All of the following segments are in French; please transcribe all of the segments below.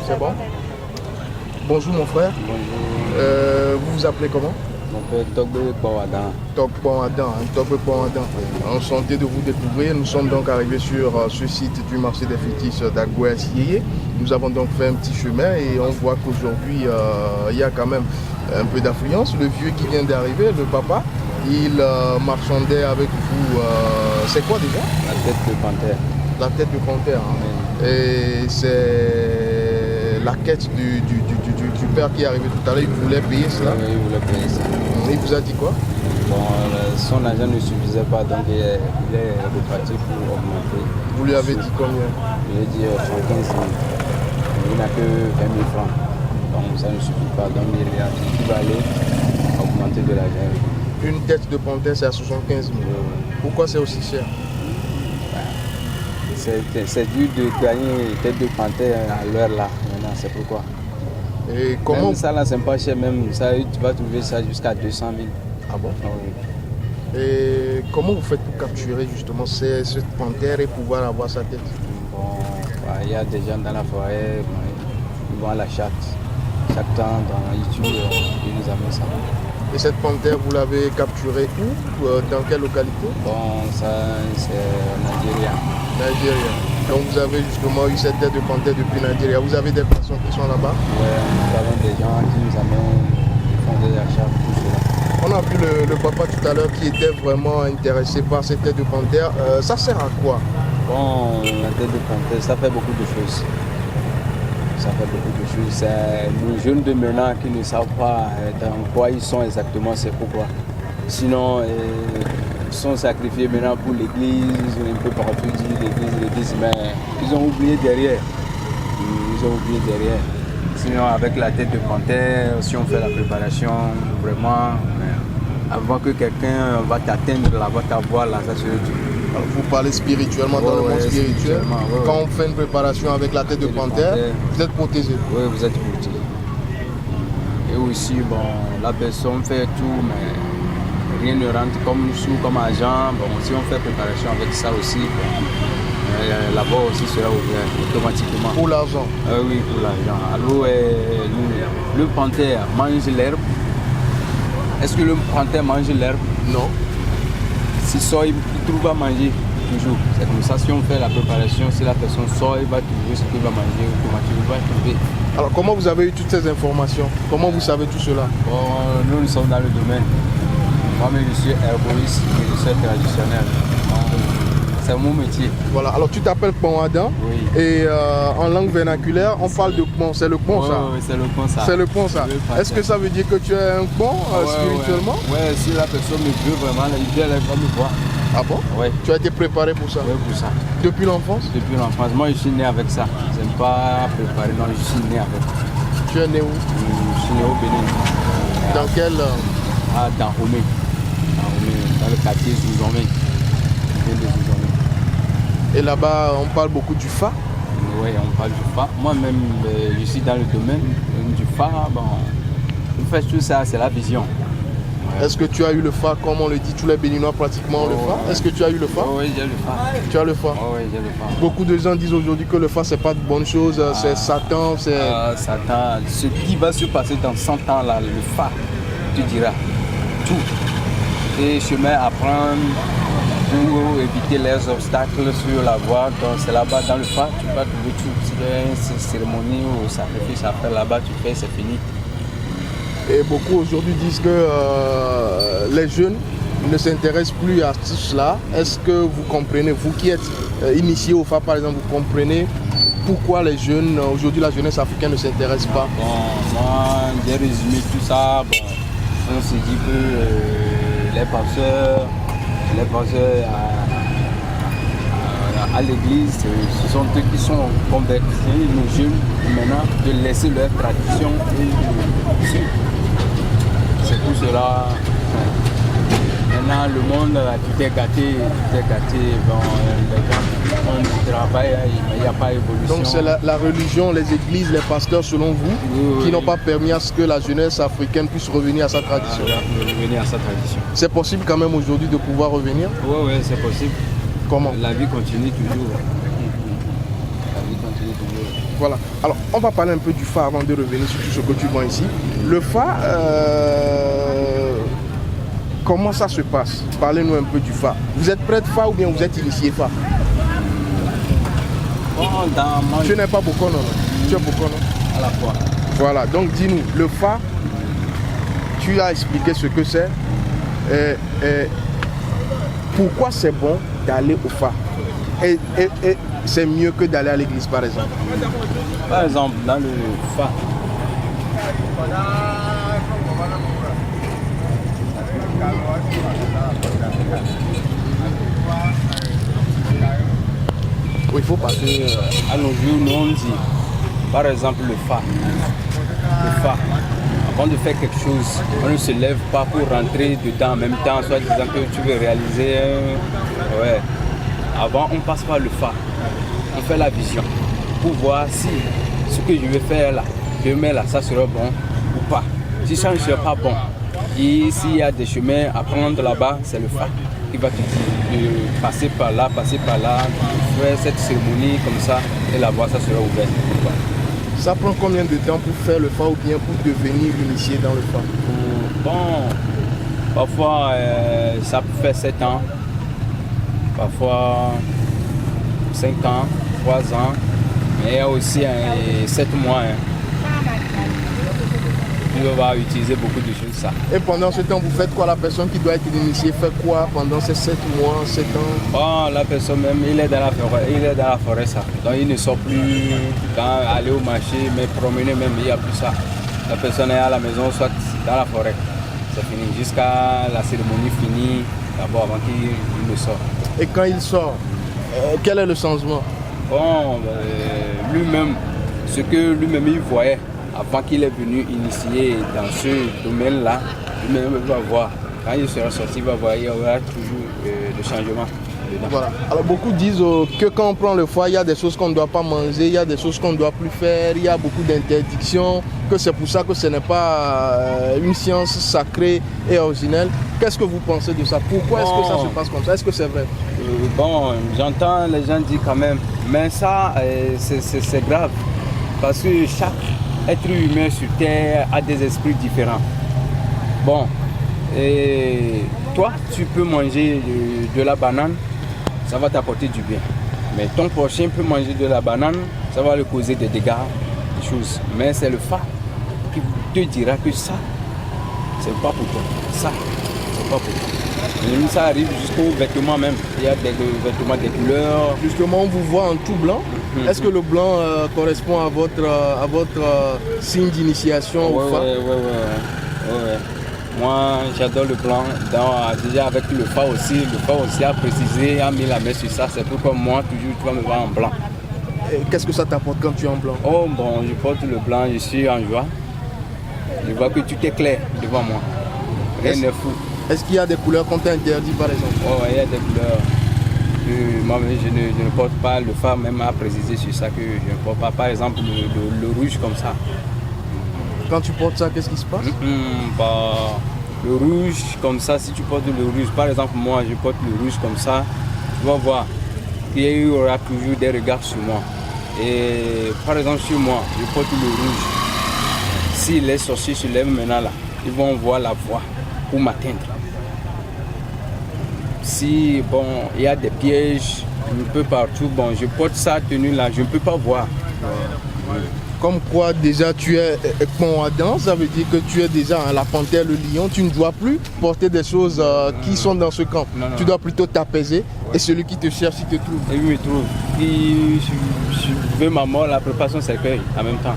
C'est bon? Bonjour mon frère. Bonjour. Vous vous appelez comment? Mon père Togbe Pawadan. Togbe Pawadan. Enchanté de vous découvrir. Nous sommes donc arrivés sur ce site du marché des fétiches d'Agouès-Yéyé. Nous avons donc fait un petit chemin et on voit qu'aujourd'hui il y a quand même un peu d'affluence. Le vieux qui vient d'arriver, le papa, il marchandait avec vous. C'est quoi déjà? La tête de panthère. La tête de panthère. Hein. Oui. Et c'est la quête du père qui est arrivé tout à l'heure. Il voulait payer cela. Oui, il voulait payer ça. Il vous a dit quoi? Bon, son argent ne suffisait pas, donc il est reparti pour augmenter. Vous lui avez dit combien? Je lui ai dit 115 000. Il n'a que 20 000 francs. Donc ça ne suffit pas. Donc il a dit qu'il va aller augmenter de l'argent. Une tête de panthère, c'est à 75 000. Pourquoi c'est aussi cher? C'est dur de gagner une tête de panthère à l'heure là. Maintenant, c'est pourquoi. Et comment même ça là, c'est pas cher. Même ça, tu vas trouver ça jusqu'à 200 000. Ah bon? Ah oui. Et comment vous faites pour capturer justement cette panthère et pouvoir avoir sa tête? Bon, il y a des gens dans la forêt, ils vont à la chatte. Chaque temps, ils nous amènent ça. Et cette panthère, vous l'avez capturée où? Dans quelle localité? Bon, ça, c'est Nigeria. Nigeria. Donc vous avez justement eu cette tête de panthère depuis Nigeria. Vous avez des personnes qui sont là-bas? Oui, nous avons des gens qui nous amènent, qui font des achats, tout cela. On a vu le papa tout à l'heure qui était vraiment intéressé par cette tête de panthère. Ça sert à quoi? Bon, la tête de panthère, ça fait beaucoup de choses. Ça fait beaucoup de choses. C'est nos jeunes de maintenant qui ne savent pas dans quoi ils sont exactement, c'est pourquoi. Sinon, ils sont sacrifiés maintenant pour l'église, un peu partout dit l'église, mais ils ont oublié derrière. Sinon, avec la tête de panthère, si on fait la préparation, vraiment, avant que quelqu'un va t'atteindre là, va t'avoir là, ça serait dur. Vous parlez spirituellement dans le monde spirituel. Quand on fait une préparation avec la tête de panthère, vous êtes protégé. Oui, vous êtes protégé. Et aussi, bon, la personne fait tout, mais rien ne rentre comme sous, comme agent. Bon, si on fait préparation avec ça aussi, bon, là-bas aussi sera ouvert automatiquement. Pour l'argent? Oui, pour l'argent. Alors, le panthère mange l'herbe. Est-ce que le panthère mange l'herbe? Non. S'il sort, il trouve à manger toujours. C'est comme ça, si on fait la préparation, si la personne sort, il va trouver ce qu'il va manger, automatiquement, il va trouver. Alors comment vous avez eu toutes ces informations? Comment vous savez tout cela? Bon, nous sommes dans le domaine. Moi-même, je suis herboriste, je suis traditionnel. C'est mon métier. Voilà, alors tu t'appelles Pawadan. Oui. Et en langue vernaculaire, on parle de pont. C'est le pont, ça? Oui, c'est le pont, ça. C'est le pont, ça. Est-ce que ça veut dire que tu es un pont spirituellement? Oui, si la personne me veut vraiment, il vient, elle va me voir. Ah bon? Oui. Tu as été préparé pour ça? Oui, pour ça. Depuis l'enfance? Depuis l'enfance. Moi, je suis né avec ça. Je n'aime pas préparer, non, je suis né avec. Tu es né où? Je suis né au Bénin. Dans quel? Dans Homé. Dans le quartier Zouzomé. Et là-bas, on parle beaucoup du Fa? Oui, on parle du Fa. Moi-même, je suis dans le domaine du Fa. Bon, en fait, tout ça, c'est la vision. Ouais. Est-ce que tu as eu le Fa, comme on le dit, tous les Béninois pratiquement ont le Fa? Ouais. Est-ce que tu as eu le Fa? Oui, j'ai le Fa. Tu as le Fa? Oui, j'ai le Fa. Beaucoup de gens disent aujourd'hui que le Fa, c'est pas de bonne chose, c'est Satan, c'est... Satan, ce qui va se passer dans 100 ans, là, le Fa, tu diras tout. Et chemin à prendre pour éviter les obstacles sur la voie. Donc c'est là-bas dans le Fa, tu vas trouver tout. Si il y a une cérémonie ou sacrifice à faire là-bas, tu fais, c'est fini. Et beaucoup aujourd'hui disent que les jeunes ne s'intéressent plus à tout cela. Est-ce que vous comprenez, vous qui êtes initié au Fa par exemple, vous comprenez pourquoi les jeunes, aujourd'hui la jeunesse africaine ne s'intéresse pas? Bon, moi j'ai résumé tout ça. Bon, on s'est dit que les penseurs à l'église, ce sont eux qui sont convertis, nos jeunes, maintenant, de laisser leur tradition et de... C'est tout cela. Maintenant, le monde, tout est gâté. Bon, les gens font du travail, il n'y a pas d'évolution. Donc c'est la religion, les églises, les pasteurs, selon vous, qui n'ont pas permis à ce que la jeunesse africaine puisse revenir à sa tradition. Revenir à sa tradition. C'est possible quand même aujourd'hui de pouvoir revenir? Oui, c'est possible. Comment? La vie continue toujours. La vie continue toujours. Voilà. Alors, on va parler un peu du phare avant de revenir sur tout ce que tu vois ici. Le phare, comment ça se passe? Parlez-nous un peu du phare. Vous êtes prêtre phare ou bien vous êtes initié phare? Bon, Tu n'es pas beaucoup, non? Tu es beaucoup, non? à la fois. Voilà, donc dis-nous, le phare, tu as expliqué ce que c'est. Pourquoi c'est bon d'aller au phare? Et c'est mieux que d'aller à l'église, par exemple. Par exemple, dans le phare, Oui, il faut passer. à nos jours, nous on dit, par exemple, le phare. Le phare. Avant de faire quelque chose, on ne se lève pas pour rentrer dedans en même temps, soit disant que tu veux réaliser. Ouais. Avant, on passe par le phare. On fait la vision pour voir si ce que je vais faire là, demain là, ça sera bon ou pas. Si ça ne sera pas bon, et s'il y a des chemins à prendre là-bas, c'est le phare qui va te dire de passer par là, de faire cette cérémonie comme ça, et la voie, ça sera ouvert. Voilà. Ça prend combien de temps pour faire le phare ou bien pour devenir initié dans le phare? Bon, parfois ça peut faire 7 ans, parfois 5 ans, 3 ans, mais il y a aussi 7 mois. On va utiliser beaucoup de choses ça. Et pendant ce temps, vous faites quoi? La personne qui doit être initiée fait quoi pendant ces 7 mois, 7 ans? Bon, la personne même, il est dans la forêt, ça. Donc il ne sort plus aller au marché, mais promener même, il n'y a plus ça. La personne est à la maison, soit dans la forêt. C'est fini, jusqu'à la cérémonie finie, d'abord avant qu'il ne sorte. Et quand il sort, quel est le changement? Bon, lui-même, ce que lui-même il voyait avant qu'il est venu initier dans ce domaine-là, lui-même va voir. Quand il sera sorti, il va voir, il y aura toujours des changements. Voilà. Alors beaucoup disent que quand on prend le foie, il y a des choses qu'on ne doit pas manger, il y a des choses qu'on ne doit plus faire, il y a beaucoup d'interdictions, que c'est pour ça que ce n'est pas une science sacrée et originelle. Qu'est-ce que vous pensez de ça? Pourquoi est-ce que ça se passe comme ça? Est-ce que c'est vrai? Bon, j'entends les gens dire quand même, mais ça, c'est grave, parce que chaque être humain sur Terre a des esprits différents. Bon, et toi, tu peux manger de la banane, ça va t'apporter du bien. Mais ton prochain peut manger de la banane, ça va lui causer des dégâts, des choses. Mais c'est le phare qui te dira que ça, c'est pas pour toi. Ça, c'est pas pour toi. Et ça arrive jusqu'aux vêtements même. Il y a des vêtements, des couleurs. Justement, on vous voit en tout blanc. Est-ce que le blanc correspond à votre signe d'initiation au phare? Ouais. Moi, j'adore le blanc. Déjà avec le phare aussi a précisé, a mis la main sur ça. C'est pourquoi moi, toujours, tu vas me voir en blanc. Qu'est-ce que ça t'apporte quand tu es en blanc? Oh bon, je porte le blanc, je suis en joie. Je vois que tout est clair devant moi. Rien n'est fou. Est-ce qu'il y a des couleurs qu'on t'interdit par exemple? Oh, il y a des couleurs. Moi, je ne porte pas. Le phare même a précisé sur ça que je ne porte pas. Par exemple, le rouge comme ça. Quand tu portes ça, qu'est-ce qui se passe? Le rouge comme ça, si tu portes le rouge, par exemple moi je porte le rouge comme ça, tu vas voir qu'il y aura toujours des regards sur moi. Et par exemple sur moi, je porte le rouge. Si les sorciers se lèvent maintenant là, ils vont voir la voie pour m'atteindre. Si bon, il y a des pièges un peu partout, bon, je porte ça tenue là, je ne peux pas voir. Comme quoi déjà tu es bon à danse, ça veut dire que tu es déjà la panthère, le lion, tu ne dois plus porter des choses qui sont dans ce camp. Non. Tu dois plutôt t'apaiser et celui qui te cherche, il te trouve. Et il me trouve. Et je veux ma mort, la préparation cercueil en même temps.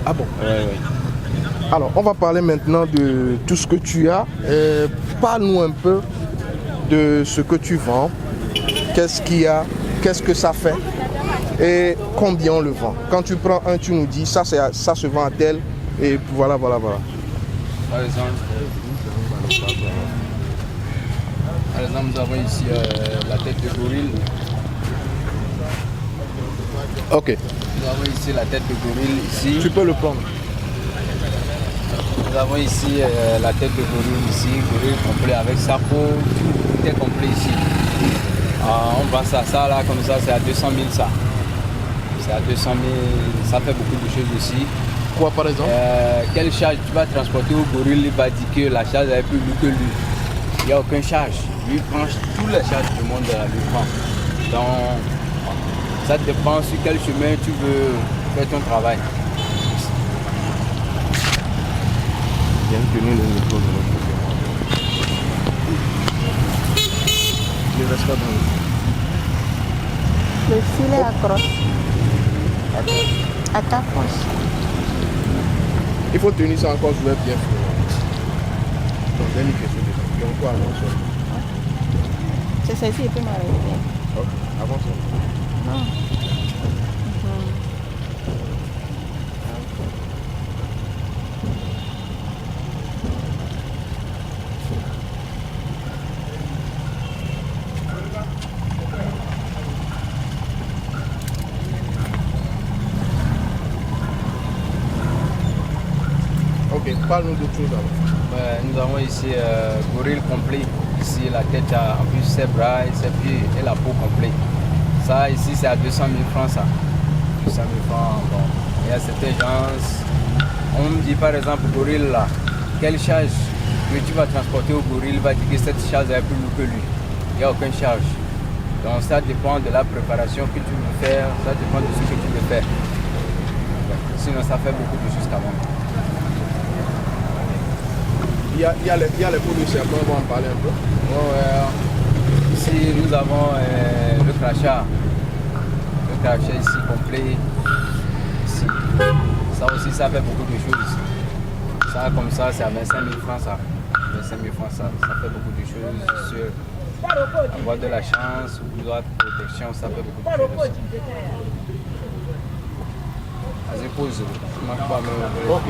Ah bon? Ouais. Alors on va parler maintenant de tout ce que tu as. Parle-nous un peu de ce que tu vends. Qu'est-ce qu'il y a? Qu'est-ce que ça fait? Et combien on le vend? Quand tu prends un, tu nous dis ça se vend à tel et voilà. Par exemple, nous avons ici la tête de gorille. Ok. Nous avons ici la tête de gorille ici. Tu peux le prendre. Nous avons ici la tête de gorille ici, gorille complet avec sa peau, tout est complet ici. On vend ça là comme ça, c'est à 200 000 ça. c'est à 200 000, ça fait beaucoup de choses aussi. Quoi par exemple? Quelle charge tu vas transporter au gorille? Il va dire que la charge est plus lourde que lui. Il n'y a aucune charge. Lui prend toutes les charges du monde, lui prend. Donc, ça dépend sur quel chemin tu veux faire ton travail. Bien tenu le micro de notre côté. Il ne reste pas dans Le filet accroche. À ta poche. Il faut tenir ça encore, je vais bien faire. Donc, dernière question déjà. Il y a encore avant ça. C'est celle-ci, il peut m'arrêter. Ok, avant ça. Non. Ok, parle-nous d'autre chose avant. Nous avons ici gorille complet. Ici, la tête a en plus ses bras, ses pieds et la peau complète. Ça, ici, c'est à 200 000 francs, ça. 200 000 francs, bon. Il y a certains gens, on me dit par exemple, gorille là, quelle charge que tu vas transporter au gorille, il va dire que cette charge est plus lourde que lui. Il n'y a aucune charge. Donc ça dépend de la préparation que tu veux faire, ça dépend de ce que tu veux faire. Sinon, ça fait beaucoup de choses quand même. Il y a les pots de serpent, on va en parler un peu. Ici, nous avons le crachat. Le crachat ici complet. Ici. Ça aussi, ça fait beaucoup de choses. Ça, comme ça, c'est à 25 000 francs, ça. 25 000 francs, ça fait beaucoup de choses. Sur avoir de la chance, ou de la protection, ça fait beaucoup de choses. Vas-y, pose. Je ne marche pas, mais... Ok.